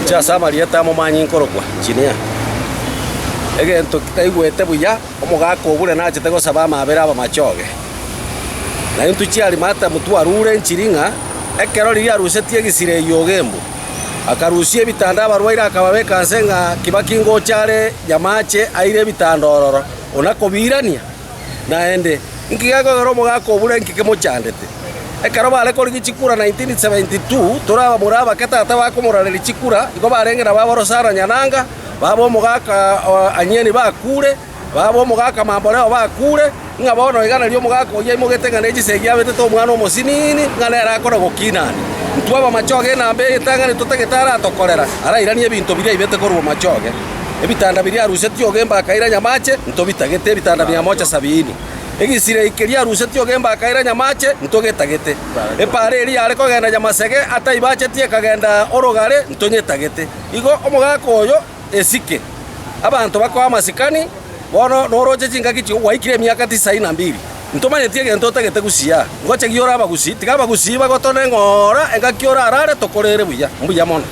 cha sama lieta mo manyi nkorokwa chinia egento kitaigwete buya omugako obure nachete gosaba mabera aba machoge na into chiali mata mutu arure nchiringa ekero lili arusetie gisire yogembo akarusie bitanda abarwaire akababeka nsenga kibakingo chare nyamache aire bitandororo onakobirania naende nkigako garo mugako obure nkike mochandete ekero bare kori gichikura 1972 turaba muraba katata bakomorareri chikura iko barengera baboro sara nyananga babo mugaka anyeni bakure babo mugaka mamboleo bakure ngabono igana lyo mugaka oye mugetenga neji segia betete omwana omosinini ngana arakora gokinani ntwaba machoge nambe etangani tutegetara tokorera ara irani ebinto biri ibete korwo machoge ebitanda biri aruseti ogemba akaira nyamache ntobitagete ebitanda 170 egisire ikeria aruseti ogemba akaira nyamache ntogetagete epare eri are kogenda nyamasege ataibachetie kagenda orogare ntonyetagete igo omugaka oyo esike abantu bakwa masikani bono noroje chingaki chi waikire miaka 92 ntomanyetie gento tagete gusia ngoche giora abagusi tigaba gusi bagotone ngora engakiora arare tokorere buya mono